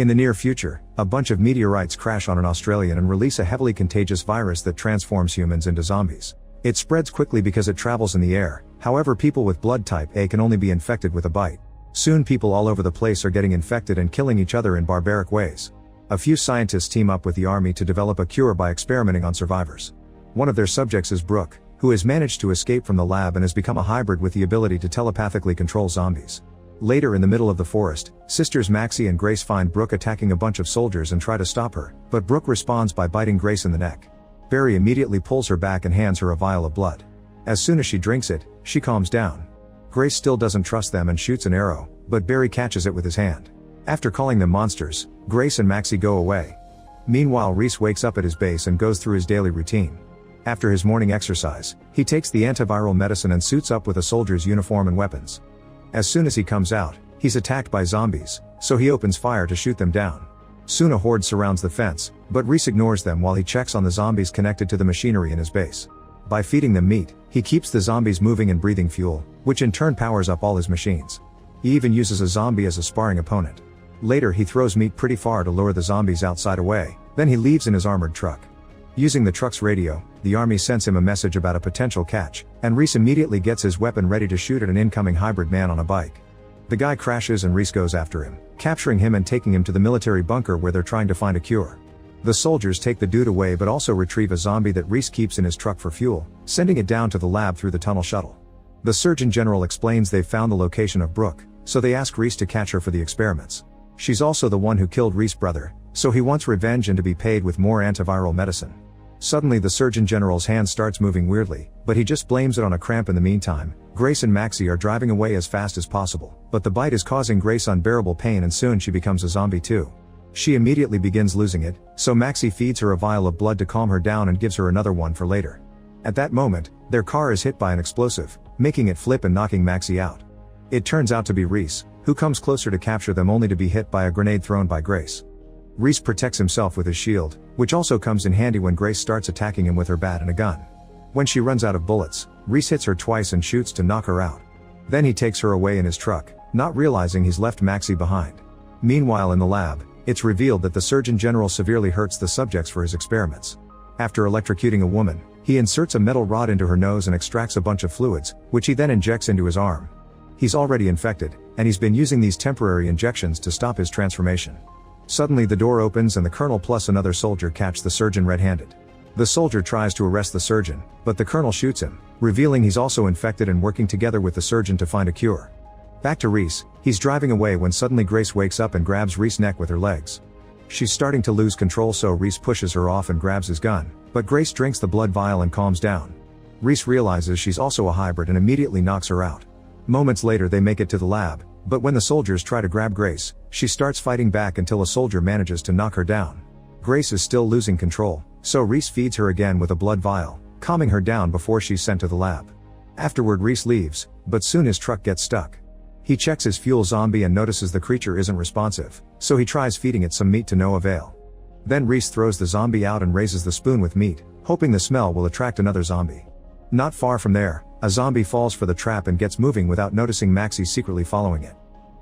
In the near future, a bunch of meteorites crash on an Australian and release a heavily contagious virus that transforms humans into zombies. It spreads quickly because it travels in the air, however people with blood type A can only be infected with a bite. Soon people all over the place are getting infected and killing each other in barbaric ways. A few scientists team up with the army to develop a cure by experimenting on survivors. One of their subjects is Brooke, who has managed to escape from the lab and has become a hybrid with the ability to telepathically control zombies. Later in the middle of the forest, sisters Maxie and Grace find Brooke attacking a bunch of soldiers and try to stop her, but Brooke responds by biting Grace in the neck. Barry immediately pulls her back and hands her a vial of blood. As soon as she drinks it, she calms down. Grace still doesn't trust them and shoots an arrow, but Barry catches it with his hand. After calling them monsters, Grace and Maxie go away. Meanwhile, Reese wakes up at his base and goes through his daily routine. After his morning exercise, he takes the antiviral medicine and suits up with a soldier's uniform and weapons. As soon as he comes out, he's attacked by zombies, so he opens fire to shoot them down. Soon a horde surrounds the fence, but Reese ignores them while he checks on the zombies connected to the machinery in his base. By feeding them meat, he keeps the zombies moving and breathing fuel, which in turn powers up all his machines. He even uses a zombie as a sparring opponent. Later he throws meat pretty far to lure the zombies outside away, then he leaves in his armored truck. Using the truck's radio, the army sends him a message about a potential catch, and Reese immediately gets his weapon ready to shoot at an incoming hybrid man on a bike. The guy crashes and Reese goes after him, capturing him and taking him to the military bunker where they're trying to find a cure. The soldiers take the dude away but also retrieve a zombie that Reese keeps in his truck for fuel, sending it down to the lab through the tunnel shuttle. The Surgeon General explains they've found the location of Brooke, so they ask Reese to catch her for the experiments. She's also the one who killed Reese's brother, so he wants revenge and to be paid with more antiviral medicine. Suddenly the Surgeon General's hand starts moving weirdly, but he just blames it on a cramp in the meantime. Grace and Maxie are driving away as fast as possible, but the bite is causing Grace unbearable pain and soon she becomes a zombie too. She immediately begins losing it, so Maxie feeds her a vial of blood to calm her down and gives her another one for later. At that moment, their car is hit by an explosive, making it flip and knocking Maxie out. It turns out to be Reese, who comes closer to capture them only to be hit by a grenade thrown by Grace. Reese protects himself with his shield, which also comes in handy when Grace starts attacking him with her bat and a gun. When she runs out of bullets, Reese hits her twice and shoots to knock her out. Then he takes her away in his truck, not realizing he's left Maxie behind. Meanwhile in the lab, it's revealed that the Surgeon General severely hurts the subjects for his experiments. After electrocuting a woman, he inserts a metal rod into her nose and extracts a bunch of fluids, which he then injects into his arm. He's already infected, and he's been using these temporary injections to stop his transformation. Suddenly the door opens and the colonel plus another soldier catch the surgeon red-handed. The soldier tries to arrest the surgeon, but the colonel shoots him, revealing he's also infected and working together with the surgeon to find a cure. Back to Reese, he's driving away when suddenly Grace wakes up and grabs Reese's neck with her legs. She's starting to lose control so Reese pushes her off and grabs his gun, but Grace drinks the blood vial and calms down. Reese realizes she's also a hybrid and immediately knocks her out. Moments later they make it to the lab, but when the soldiers try to grab Grace, she starts fighting back until a soldier manages to knock her down. Grace is still losing control, so Reese feeds her again with a blood vial, calming her down before she's sent to the lab. Afterward Reese leaves, but soon his truck gets stuck. He checks his fuel zombie and notices the creature isn't responsive, so he tries feeding it some meat to no avail. Then Reese throws the zombie out and raises the spoon with meat, hoping the smell will attract another zombie. Not far from there, a zombie falls for the trap and gets moving without noticing Maxie secretly following it.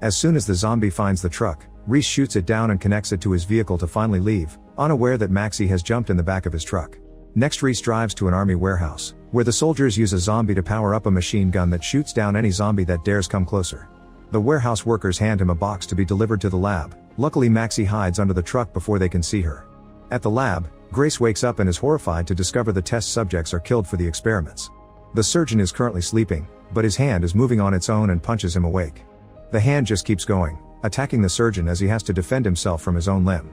As soon as the zombie finds the truck, Reese shoots it down and connects it to his vehicle to finally leave, unaware that Maxie has jumped in the back of his truck. Next Reese drives to an army warehouse, where the soldiers use a zombie to power up a machine gun that shoots down any zombie that dares come closer. The warehouse workers hand him a box to be delivered to the lab. Luckily Maxie hides under the truck before they can see her. At the lab, Grace wakes up and is horrified to discover the test subjects are killed for the experiments. The surgeon is currently sleeping, but his hand is moving on its own and punches him awake. The hand just keeps going, attacking the surgeon as he has to defend himself from his own limb.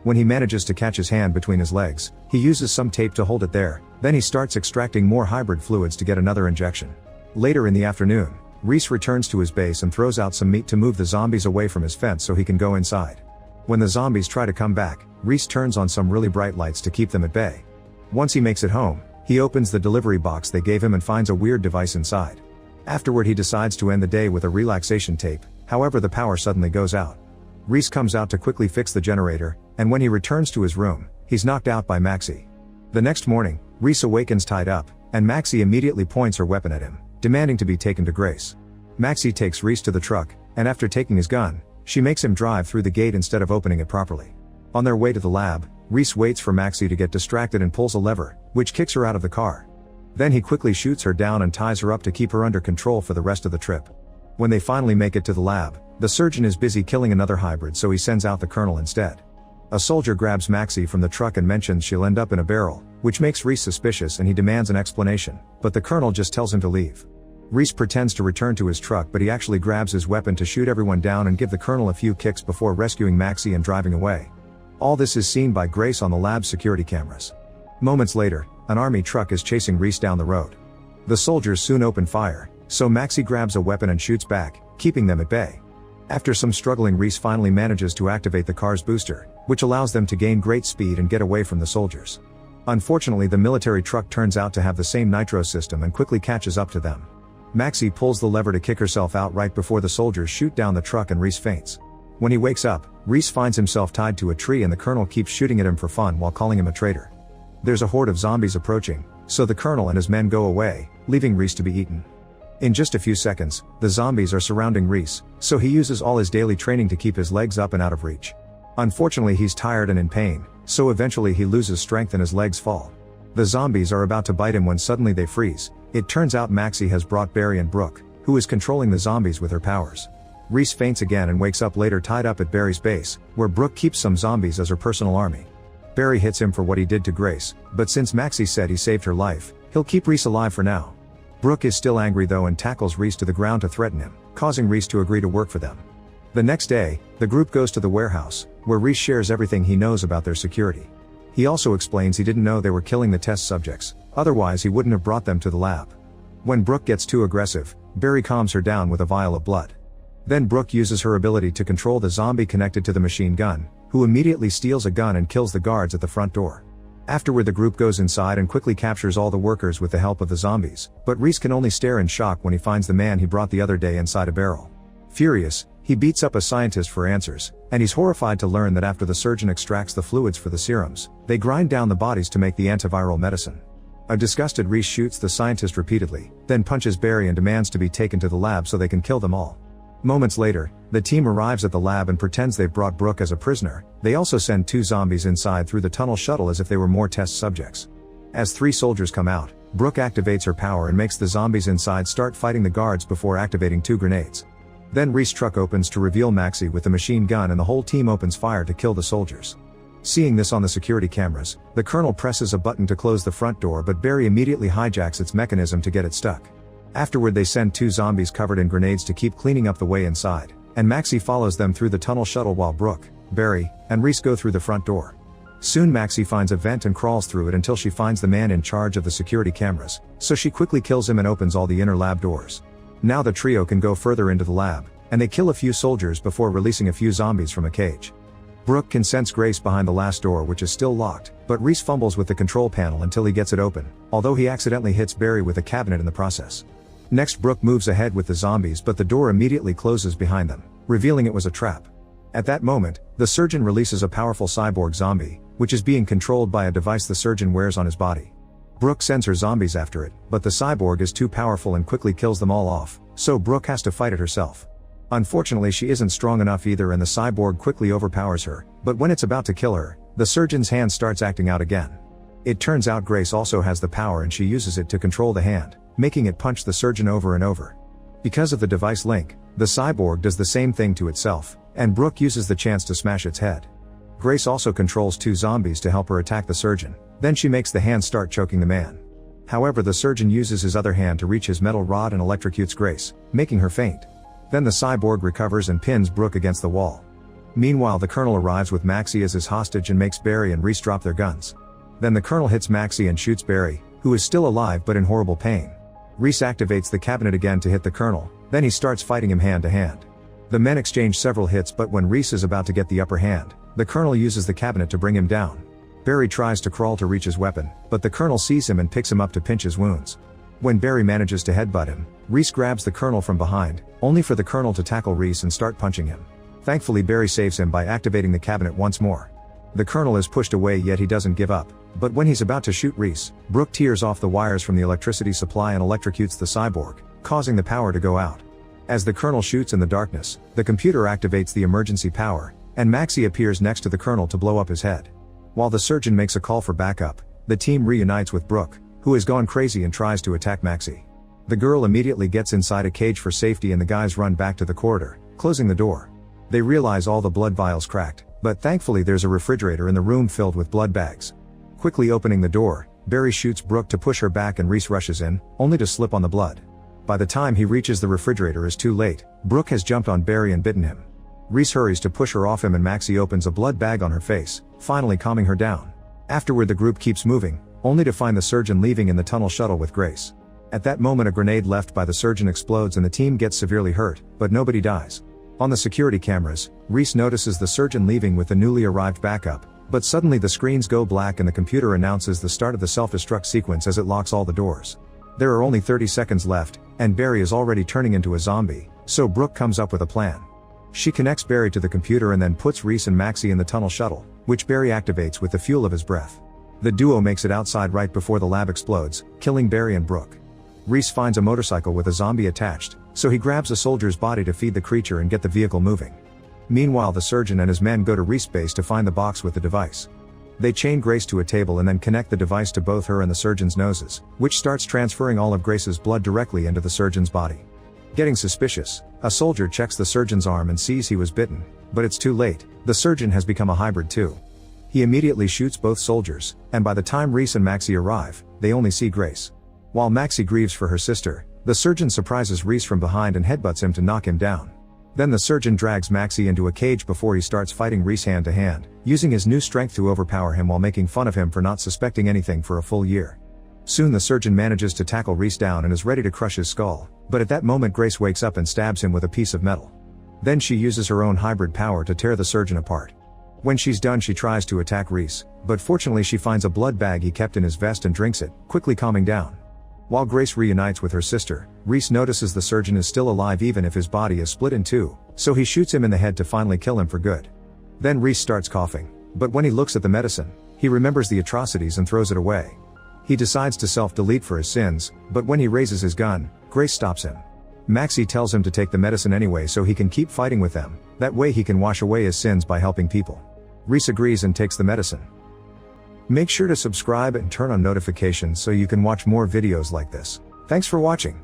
When he manages to catch his hand between his legs, he uses some tape to hold it there, then he starts extracting more hybrid fluids to get another injection. Later in the afternoon, Reese returns to his base and throws out some meat to move the zombies away from his fence so he can go inside. When the zombies try to come back, Reese turns on some really bright lights to keep them at bay. Once he makes it home, he opens the delivery box they gave him and finds a weird device inside. Afterward he decides to end the day with a relaxation tape, however the power suddenly goes out. Reese comes out to quickly fix the generator, and when he returns to his room, he's knocked out by Maxie. The next morning, Reese awakens tied up, and Maxie immediately points her weapon at him, demanding to be taken to Grace. Maxie takes Reese to the truck, and after taking his gun, She makes him drive through the gate instead of opening it properly. On their way to the lab, Reese waits for Maxie to get distracted and pulls a lever, which kicks her out of the car. Then he quickly shoots her down and ties her up to keep her under control for the rest of the trip. When they finally make it to the lab, the surgeon is busy killing another hybrid, so he sends out the colonel instead. A soldier grabs Maxie from the truck and mentions she'll end up in a barrel, which makes Reese suspicious and he demands an explanation, but the colonel just tells him to leave. Reese pretends to return to his truck, but he actually grabs his weapon to shoot everyone down and give the colonel a few kicks before rescuing Maxie and driving away. All this is seen by Grace on the lab's security cameras. Moments later, an army truck is chasing Reese down the road. The soldiers soon open fire, so Maxie grabs a weapon and shoots back, keeping them at bay. After some struggling, Reese finally manages to activate the car's booster, which allows them to gain great speed and get away from the soldiers. Unfortunately, the military truck turns out to have the same nitro system and quickly catches up to them. Maxie pulls the lever to kick herself out right before the soldiers shoot down the truck and Reese faints. When he wakes up, Reese finds himself tied to a tree and the colonel keeps shooting at him for fun while calling him a traitor. There's a horde of zombies approaching, so the colonel and his men go away, leaving Reese to be eaten. In just a few seconds, the zombies are surrounding Reese, so he uses all his daily training to keep his legs up and out of reach. Unfortunately, he's tired and in pain, so eventually he loses strength and his legs fall. The zombies are about to bite him when suddenly they freeze. It turns out Maxie has brought Barry and Brooke, who is controlling the zombies with her powers. Reese faints again and wakes up later tied up at Barry's base, where Brooke keeps some zombies as her personal army. Barry hits him for what he did to Grace, but since Maxie said he saved her life, he'll keep Reese alive for now. Brooke is still angry though and tackles Reese to the ground to threaten him, causing Reese to agree to work for them. The next day, the group goes to the warehouse, where Reese shares everything he knows about their security. He also explains he didn't know they were killing the test subjects, otherwise he wouldn't have brought them to the lab. When Brooke gets too aggressive, Barry calms her down with a vial of blood. Then Brooke uses her ability to control the zombie connected to the machine gun, who immediately steals a gun and kills the guards at the front door. Afterward, the group goes inside and quickly captures all the workers with the help of the zombies, but Reese can only stare in shock when he finds the man he brought the other day inside a barrel. Furious, he beats up a scientist for answers, and he's horrified to learn that after the surgeon extracts the fluids for the serums, they grind down the bodies to make the antiviral medicine. A disgusted Reese shoots the scientist repeatedly, then punches Barry and demands to be taken to the lab so they can kill them all. Moments later, the team arrives at the lab and pretends they've brought Brooke as a prisoner. They also send 2 zombies inside through the tunnel shuttle as if they were more test subjects. As 3 soldiers come out, Brooke activates her power and makes the zombies inside start fighting the guards before activating 2 grenades. Then Reese's truck opens to reveal Maxie with the machine gun and the whole team opens fire to kill the soldiers. Seeing this on the security cameras, the colonel presses a button to close the front door, but Barry immediately hijacks its mechanism to get it stuck. Afterward, they send 2 zombies covered in grenades to keep cleaning up the way inside, and Maxie follows them through the tunnel shuttle while Brooke, Barry, and Reese go through the front door. Soon Maxie finds a vent and crawls through it until she finds the man in charge of the security cameras, so she quickly kills him and opens all the inner lab doors. Now the trio can go further into the lab, and they kill a few soldiers before releasing a few zombies from a cage. Brooke can sense Grace behind the last door, which is still locked, but Reese fumbles with the control panel until he gets it open, although he accidentally hits Barry with a cabinet in the process. Next, Brooke moves ahead with the zombies, but the door immediately closes behind them, revealing it was a trap. At that moment, the surgeon releases a powerful cyborg zombie, which is being controlled by a device the surgeon wears on his body. Brooke sends her zombies after it, but the cyborg is too powerful and quickly kills them all off, so Brooke has to fight it herself. Unfortunately, she isn't strong enough either and the cyborg quickly overpowers her, but when it's about to kill her, the surgeon's hand starts acting out again. It turns out Grace also has the power and she uses it to control the hand, making it punch the surgeon over and over. Because of the device link, the cyborg does the same thing to itself, and Brooke uses the chance to smash its head. Grace also controls 2 zombies to help her attack the surgeon, then she makes the hand start choking the man. However, the surgeon uses his other hand to reach his metal rod and electrocutes Grace, making her faint. Then the cyborg recovers and pins Brooke against the wall. Meanwhile, the colonel arrives with Maxie as his hostage and makes Barry and Reese drop their guns. Then the colonel hits Maxie and shoots Barry, who is still alive but in horrible pain. Reese activates the cabinet again to hit the colonel, then he starts fighting him hand to hand. The men exchange several hits, but when Reese is about to get the upper hand, the colonel uses the cabinet to bring him down. Barry tries to crawl to reach his weapon, but the colonel sees him and picks him up to pinch his wounds. When Barry manages to headbutt him, Reese grabs the colonel from behind, only for the colonel to tackle Reese and start punching him. Thankfully, Barry saves him by activating the cabinet once more. The colonel is pushed away, yet he doesn't give up, but when he's about to shoot Reese, Brooke tears off the wires from the electricity supply and electrocutes the cyborg, causing the power to go out. As the colonel shoots in the darkness, the computer activates the emergency power, and Maxie appears next to the colonel to blow up his head. While the surgeon makes a call for backup, the team reunites with Brooke, who has gone crazy and tries to attack Maxie. The girl immediately gets inside a cage for safety and the guys run back to the corridor, closing the door. They realize all the blood vials cracked, but thankfully there's a refrigerator in the room filled with blood bags. Quickly opening the door, Barry shoots Brooke to push her back and Reese rushes in, only to slip on the blood. By the time he reaches the refrigerator it's too late. Brooke has jumped on Barry and bitten him. Reese hurries to push her off him and Maxie opens a blood bag on her face, finally calming her down. Afterward the group keeps moving, only to find the surgeon leaving in the tunnel shuttle with Grace. At that moment a grenade left by the surgeon explodes and the team gets severely hurt, but nobody dies. On the security cameras, Reese notices the surgeon leaving with the newly arrived backup, but suddenly the screens go black and the computer announces the start of the self-destruct sequence as it locks all the doors. There are only 30 seconds left, and Barry is already turning into a zombie, so Brooke comes up with a plan. She connects Barry to the computer and then puts Reese and Maxie in the tunnel shuttle, which Barry activates with the fuel of his breath. The duo makes it outside right before the lab explodes, killing Barry and Brooke. Reese finds a motorcycle with a zombie attached, so he grabs a soldier's body to feed the creature and get the vehicle moving. Meanwhile the surgeon and his men go to Reese's base to find the box with the device. They chain Grace to a table and then connect the device to both her and the surgeon's noses, which starts transferring all of Grace's blood directly into the surgeon's body. Getting suspicious, a soldier checks the surgeon's arm and sees he was bitten, but it's too late. The surgeon has become a hybrid too. He immediately shoots both soldiers, and by the time Reese and Maxie arrive, they only see Grace. While Maxie grieves for her sister, the surgeon surprises Reese from behind and headbutts him to knock him down. Then the surgeon drags Maxie into a cage before he starts fighting Reese hand to hand, using his new strength to overpower him while making fun of him for not suspecting anything for a full year. Soon the surgeon manages to tackle Reese down and is ready to crush his skull, but at that moment Grace wakes up and stabs him with a piece of metal. Then she uses her own hybrid power to tear the surgeon apart. When she's done she tries to attack Reese, but fortunately she finds a blood bag he kept in his vest and drinks it, quickly calming down. While Grace reunites with her sister, Reese notices the surgeon is still alive even if his body is split in two, so he shoots him in the head to finally kill him for good. Then Reese starts coughing, but when he looks at the medicine, he remembers the atrocities and throws it away. He decides to self-delete for his sins, but when he raises his gun, Grace stops him. Maxie tells him to take the medicine anyway so he can keep fighting with them, that way he can wash away his sins by helping people. Reese agrees and takes the medicine. Make sure to subscribe and turn on notifications so you can watch more videos like this. Thanks for watching.